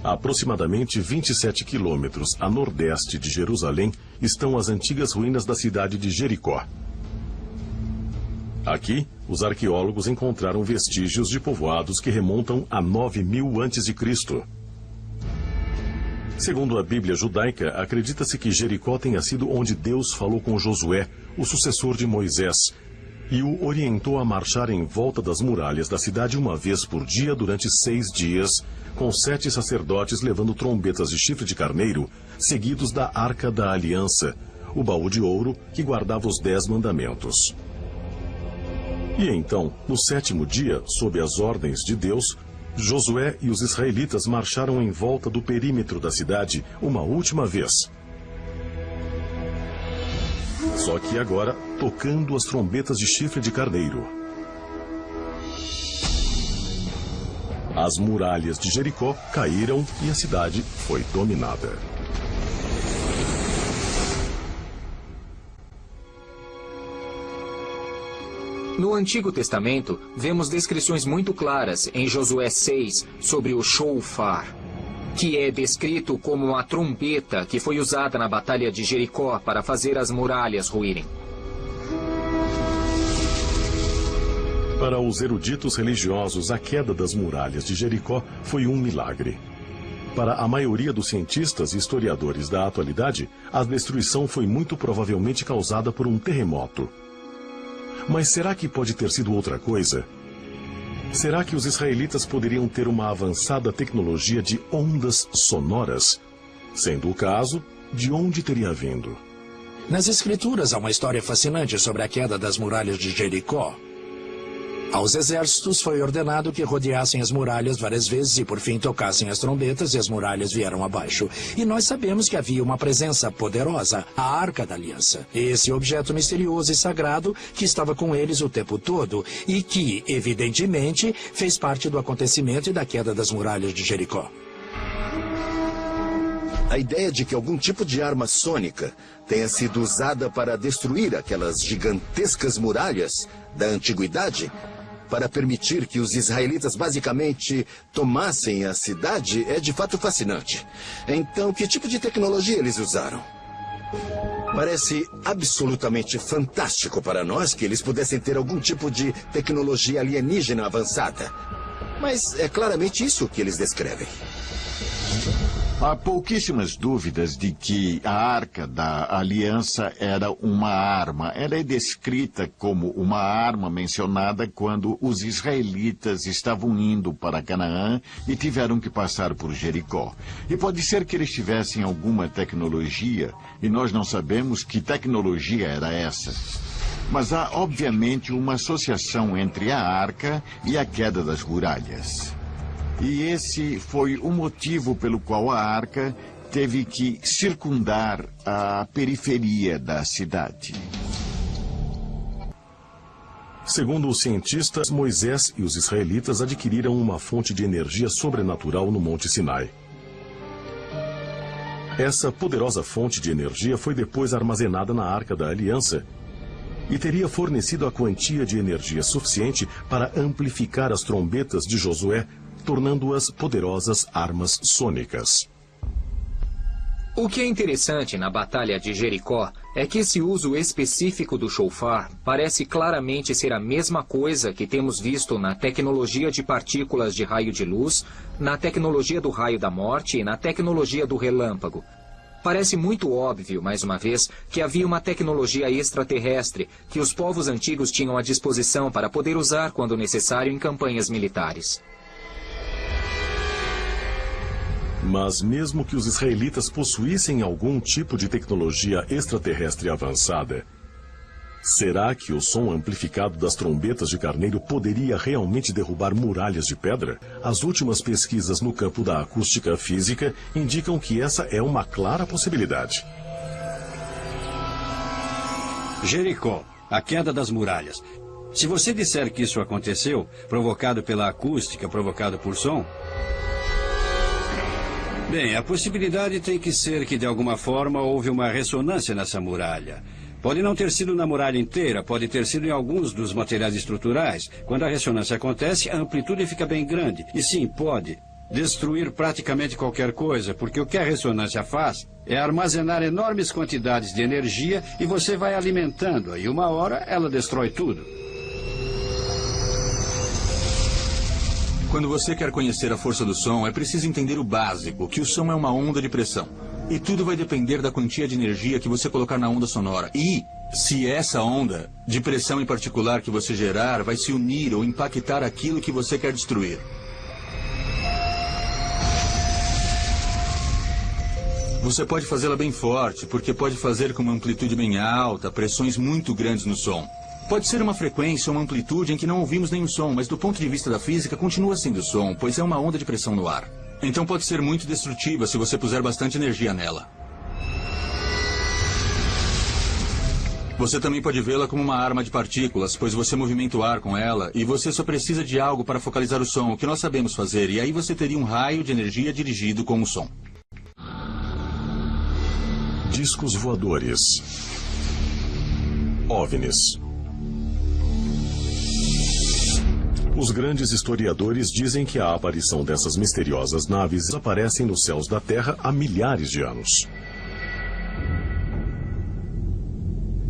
A aproximadamente 27 quilômetros a nordeste de Jerusalém estão as antigas ruínas da cidade de Jericó. Aqui, os arqueólogos encontraram vestígios de povoados que remontam a 9.000 a.C. Segundo a Bíblia judaica, acredita-se que Jericó tenha sido onde Deus falou com Josué, o sucessor de Moisés, e o orientou a marchar em volta das muralhas da cidade uma vez por dia durante 6 dias, com 7 sacerdotes levando trombetas de chifre de carneiro, seguidos da Arca da Aliança, o baú de ouro que guardava os 10 mandamentos. E então, no 7º dia, sob as ordens de Deus, Josué e os israelitas marcharam em volta do perímetro da cidade uma última vez. Só que agora, tocando as trombetas de chifre de carneiro. As muralhas de Jericó caíram e a cidade foi dominada. No Antigo Testamento, vemos descrições muito claras em Josué 6 sobre o shofar, que é descrito como uma trombeta que foi usada na Batalha de Jericó para fazer as muralhas ruírem. Para os eruditos religiosos, a queda das muralhas de Jericó foi um milagre. Para a maioria dos cientistas e historiadores da atualidade, a destruição foi muito provavelmente causada por um terremoto. Mas será que pode ter sido outra coisa? Será que os israelitas poderiam ter uma avançada tecnologia de ondas sonoras? Sendo o caso, de onde teria vindo? Nas Escrituras há uma história fascinante sobre a queda das muralhas de Jericó. Aos exércitos foi ordenado que rodeassem as muralhas várias vezes e por fim tocassem as trombetas e as muralhas vieram abaixo. E nós sabemos que havia uma presença poderosa, a Arca da Aliança. Esse objeto misterioso e sagrado que estava com eles o tempo todo e que, evidentemente, fez parte do acontecimento e da queda das muralhas de Jericó. A ideia de que algum tipo de arma sônica tenha sido usada para destruir aquelas gigantescas muralhas da antiguidade, para permitir que os israelitas basicamente tomassem a cidade, é de fato fascinante. Então, que tipo de tecnologia eles usaram? Parece absolutamente fantástico para nós que eles pudessem ter algum tipo de tecnologia alienígena avançada. Mas é claramente isso que eles descrevem. Há pouquíssimas dúvidas de que a Arca da Aliança era uma arma. Ela é descrita como uma arma mencionada quando os israelitas estavam indo para Canaã e tiveram que passar por Jericó. E pode ser que eles tivessem alguma tecnologia, e nós não sabemos que tecnologia era essa. Mas há, obviamente, uma associação entre a arca e a queda das muralhas. E esse foi o motivo pelo qual a arca teve que circundar a periferia da cidade. Segundo os cientistas, Moisés e os israelitas adquiriram uma fonte de energia sobrenatural no Monte Sinai. Essa poderosa fonte de energia foi depois armazenada na Arca da Aliança e teria fornecido a quantia de energia suficiente para amplificar as trombetas de Josué, tornando-as poderosas armas sônicas. O que é interessante na Batalha de Jericó é que esse uso específico do shofar parece claramente ser a mesma coisa que temos visto na tecnologia de partículas de raio de luz, na tecnologia do raio da morte e na tecnologia do relâmpago. Parece muito óbvio, mais uma vez, que havia uma tecnologia extraterrestre que os povos antigos tinham à disposição para poder usar quando necessário em campanhas militares. Mas mesmo que os israelitas possuíssem algum tipo de tecnologia extraterrestre avançada, será que o som amplificado das trombetas de carneiro poderia realmente derrubar muralhas de pedra? As últimas pesquisas no campo da acústica física indicam que essa é uma clara possibilidade. Jericó, a queda das muralhas. Se você disser que isso aconteceu, provocado pela acústica, provocado por som... Bem, a possibilidade tem que ser que de alguma forma houve uma ressonância nessa muralha. Pode não ter sido na muralha inteira, pode ter sido em alguns dos materiais estruturais. Quando a ressonância acontece, a amplitude fica bem grande. E sim, pode. destruir praticamente qualquer coisa, porque o que a ressonância faz é armazenar enormes quantidades de energia e você vai alimentando-a, e uma hora ela destrói tudo. Quando você quer conhecer a força do som, é preciso entender o básico, que o som é uma onda de pressão. E tudo vai depender da quantia de energia que você colocar na onda sonora. E se essa onda, de pressão em particular que você gerar, vai se unir ou impactar aquilo que você quer destruir. Você pode fazê-la bem forte, porque pode fazer com uma amplitude bem alta, pressões muito grandes no som. Pode ser uma frequência ou uma amplitude em que não ouvimos nenhum som, mas do ponto de vista da física continua sendo som, pois é uma onda de pressão no ar. Então pode ser muito destrutiva se você puser bastante energia nela. Você também pode vê-la como uma arma de partículas, pois você movimenta o ar com ela e você só precisa de algo para focalizar o som, o que nós sabemos fazer, e aí você teria um raio de energia dirigido com o som. Discos voadores. OVNIs. Os grandes historiadores dizem que a aparição dessas misteriosas naves aparecem nos céus da Terra há milhares de anos.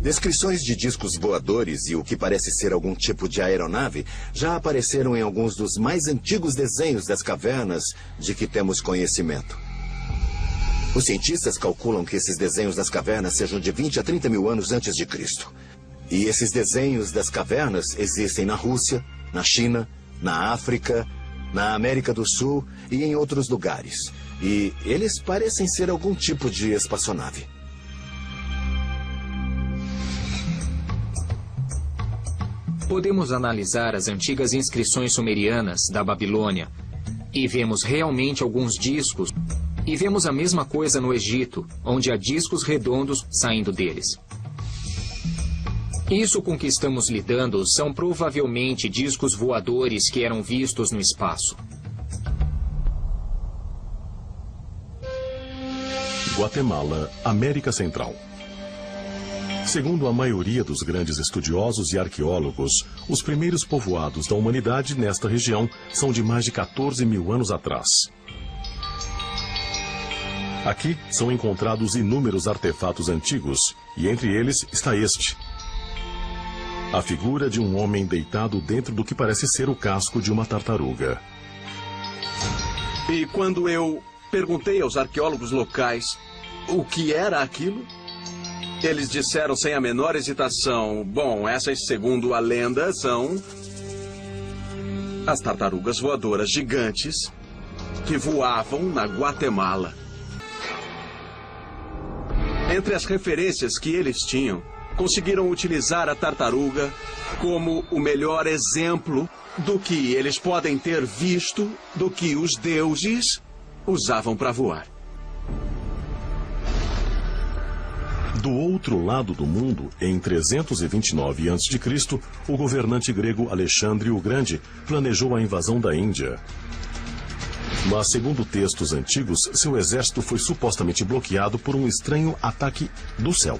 Descrições de discos voadores e o que parece ser algum tipo de aeronave já apareceram em alguns dos mais antigos desenhos das cavernas de que temos conhecimento. Os cientistas calculam que esses desenhos das cavernas sejam de 20 a 30 mil anos antes de Cristo. E esses desenhos das cavernas existem na Rússia, na China, na África, na América do Sul e em outros lugares. E eles parecem ser algum tipo de espaçonave. Podemos analisar as antigas inscrições sumerianas da Babilônia e vemos realmente alguns discos. E vemos a mesma coisa no Egito, onde há discos redondos saindo deles. Isso com que estamos lidando são provavelmente discos voadores que eram vistos no espaço. Guatemala, América Central. Segundo a maioria dos grandes estudiosos e arqueólogos, os primeiros povoados da humanidade nesta região são de mais de 14 mil anos atrás. Aqui são encontrados inúmeros artefatos antigos, e entre eles está este. A figura de um homem deitado dentro do que parece ser o casco de uma tartaruga. E quando eu perguntei aos arqueólogos locais o que era aquilo, eles disseram sem a menor hesitação: bom, essas, segundo a lenda, são as tartarugas voadoras gigantes que voavam na Guatemala. Entre as referências que eles tinham, conseguiram utilizar a tartaruga como o melhor exemplo do que eles podem ter visto do que os deuses usavam para voar. Do outro lado do mundo, em 329 a.C., o governante grego Alexandre o Grande planejou a invasão da Índia. Mas, segundo textos antigos, seu exército foi supostamente bloqueado por um estranho ataque do céu.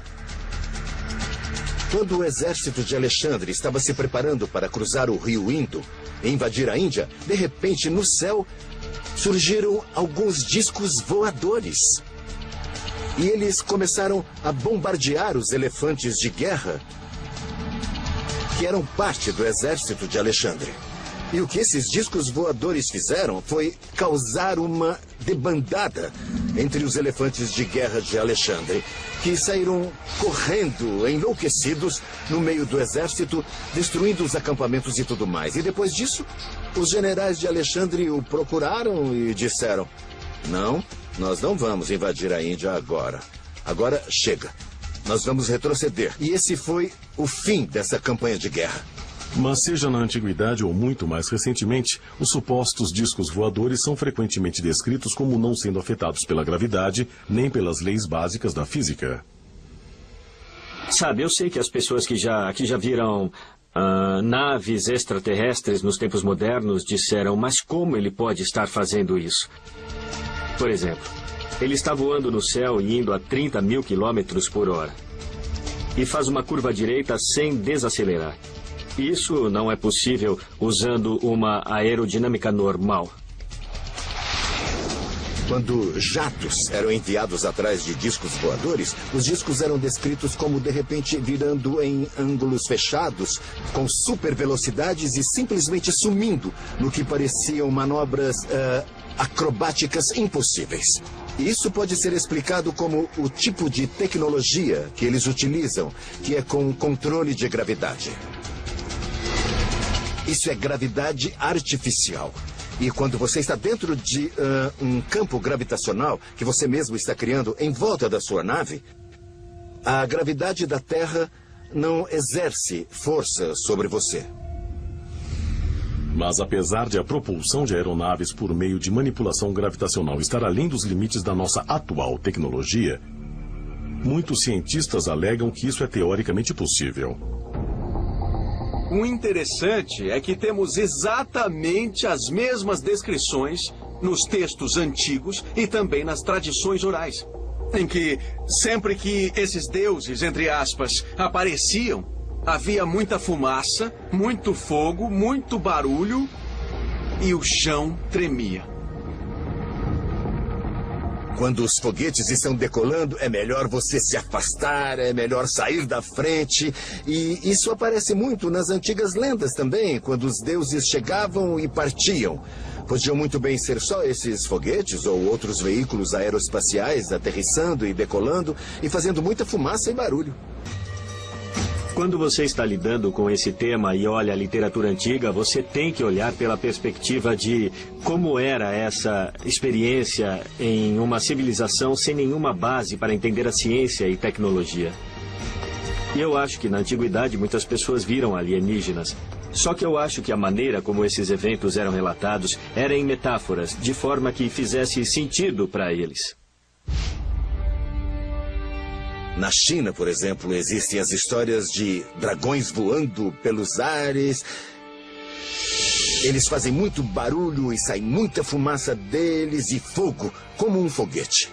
Quando o exército de Alexandre estava se preparando para cruzar o rio Indo e invadir a Índia, de repente, no céu, surgiram alguns discos voadores. E eles começaram a bombardear os elefantes de guerra, que eram parte do exército de Alexandre. E o que esses discos voadores fizeram foi causar uma debandada entre os elefantes de guerra de Alexandre, que saíram correndo, enlouquecidos, no meio do exército, destruindo os acampamentos e tudo mais. E depois disso, os generais de Alexandre o procuraram e disseram: não, nós não vamos invadir a Índia agora. Agora chega. Nós vamos retroceder. E esse foi o fim dessa campanha de guerra. Mas seja na antiguidade ou muito mais recentemente, os supostos discos voadores são frequentemente descritos como não sendo afetados pela gravidade nem pelas leis básicas da física. Sabe, eu sei que as pessoas que já viram naves extraterrestres nos tempos modernos disseram: mas como ele pode estar fazendo isso? Por exemplo, ele está voando no céu e indo a 30 mil quilômetros por hora. E faz uma curva à direita sem desacelerar. Isso não é possível usando uma aerodinâmica normal. Quando jatos eram enviados atrás de discos voadores, os discos eram descritos como, de repente, virando em ângulos fechados, com super velocidades e simplesmente sumindo no que pareciam manobras acrobáticas impossíveis. Isso pode ser explicado como o tipo de tecnologia que eles utilizam, que é com controle de gravidade. Isso é gravidade artificial. E quando você está dentro de um campo gravitacional que você mesmo está criando em volta da sua nave, a gravidade da Terra não exerce força sobre você. Mas apesar de a propulsão de aeronaves por meio de manipulação gravitacional estar além dos limites da nossa atual tecnologia, muitos cientistas alegam que isso é teoricamente possível. O interessante é que temos exatamente as mesmas descrições nos textos antigos e também nas tradições orais, em que sempre que esses deuses, entre aspas, apareciam, havia muita fumaça, muito fogo, muito barulho e o chão tremia. Quando os foguetes estão decolando, é melhor você se afastar, é melhor sair da frente. E isso aparece muito nas antigas lendas também, quando os deuses chegavam e partiam. Podiam muito bem ser só esses foguetes ou outros veículos aeroespaciais aterrissando e decolando e fazendo muita fumaça e barulho. Quando você está lidando com esse tema e olha a literatura antiga, você tem que olhar pela perspectiva de como era essa experiência em uma civilização sem nenhuma base para entender a ciência e tecnologia. E eu acho que na antiguidade muitas pessoas viram alienígenas. Só que eu acho que a maneira como esses eventos eram relatados era em metáforas, de forma que fizesse sentido para eles. Na China, por exemplo, existem as histórias de dragões voando pelos ares. Eles fazem muito barulho e sai muita fumaça deles e fogo, como um foguete.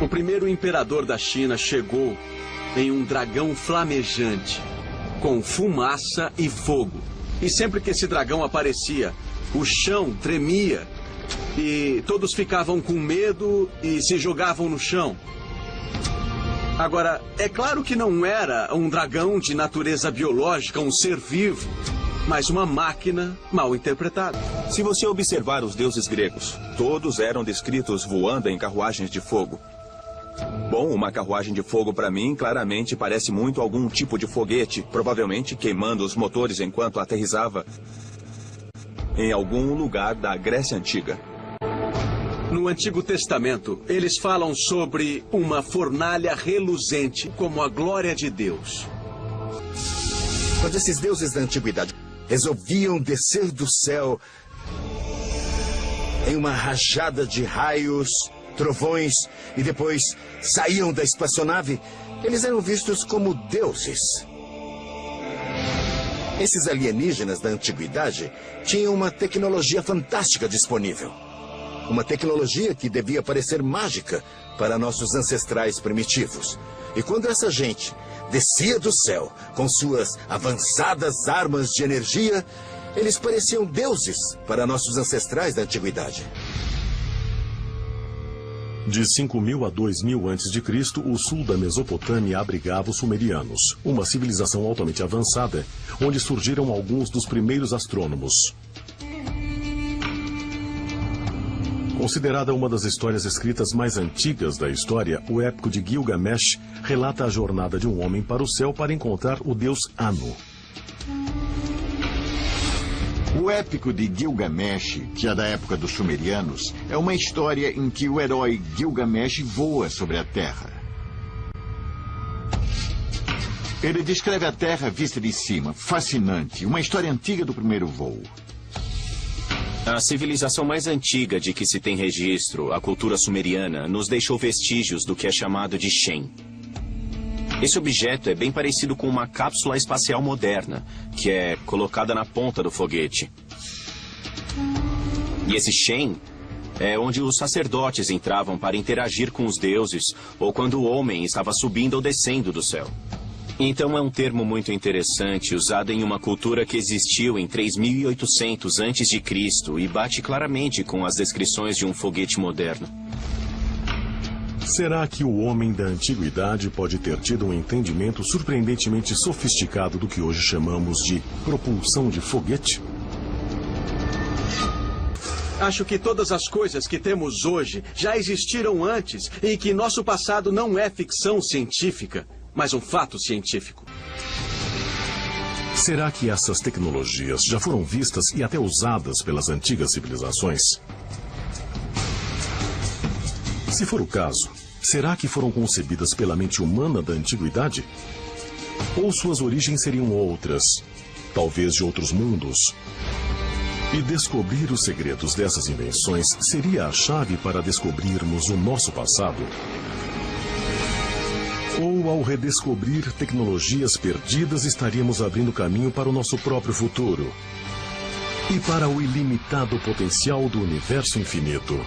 O primeiro imperador da China chegou em um dragão flamejante, com fumaça e fogo. E sempre que esse dragão aparecia, o chão tremia. E todos ficavam com medo e se jogavam no chão. Agora, é claro que não era um dragão de natureza biológica, um ser vivo, mas uma máquina mal interpretada. Se você observar os deuses gregos, todos eram descritos voando em carruagens de fogo. Bom, uma carruagem de fogo para mim claramente parece muito algum tipo de foguete, provavelmente queimando os motores enquanto aterrissava em algum lugar da Grécia Antiga. No Antigo Testamento, eles falam sobre uma fornalha reluzente como a glória de Deus. Quando esses deuses da antiguidade resolviam descer do céu em uma rajada de raios, trovões e depois saíam da espaçonave, eles eram vistos como deuses. Esses alienígenas da antiguidade tinham uma tecnologia fantástica disponível. Uma tecnologia que devia parecer mágica para nossos ancestrais primitivos. E quando essa gente descia do céu com suas avançadas armas de energia, eles pareciam deuses para nossos ancestrais da antiguidade. De 5.000 a 2.000 a.C., o sul da Mesopotâmia abrigava os sumerianos, uma civilização altamente avançada, onde surgiram alguns dos primeiros astrônomos. Considerada uma das histórias escritas mais antigas da história, o épico de Gilgamesh relata a jornada de um homem para o céu para encontrar o deus Anu. O épico de Gilgamesh, que é da época dos sumerianos, é uma história em que o herói Gilgamesh voa sobre a Terra. Ele descreve a Terra vista de cima, fascinante, uma história antiga do primeiro voo. A civilização mais antiga de que se tem registro, a cultura sumeriana, nos deixou vestígios do que é chamado de Shen. Esse objeto é bem parecido com uma cápsula espacial moderna, que é colocada na ponta do foguete. E esse Shen é onde os sacerdotes entravam para interagir com os deuses, ou quando o homem estava subindo ou descendo do céu. Então é um termo muito interessante, usado em uma cultura que existiu em 3800 a.C. e bate claramente com as descrições de um foguete moderno. Será que o homem da antiguidade pode ter tido um entendimento surpreendentemente sofisticado do que hoje chamamos de propulsão de foguete? Acho que todas as coisas que temos hoje já existiram antes e que nosso passado não é ficção científica, mas um fato científico. Será que essas tecnologias já foram vistas e até usadas pelas antigas civilizações? Se for o caso, será que foram concebidas pela mente humana da antiguidade? Ou suas origens seriam outras, talvez de outros mundos? E descobrir os segredos dessas invenções seria a chave para descobrirmos o nosso passado? Ou ao redescobrir tecnologias perdidas, estaríamos abrindo caminho para o nosso próprio futuro? E para o ilimitado potencial do universo infinito?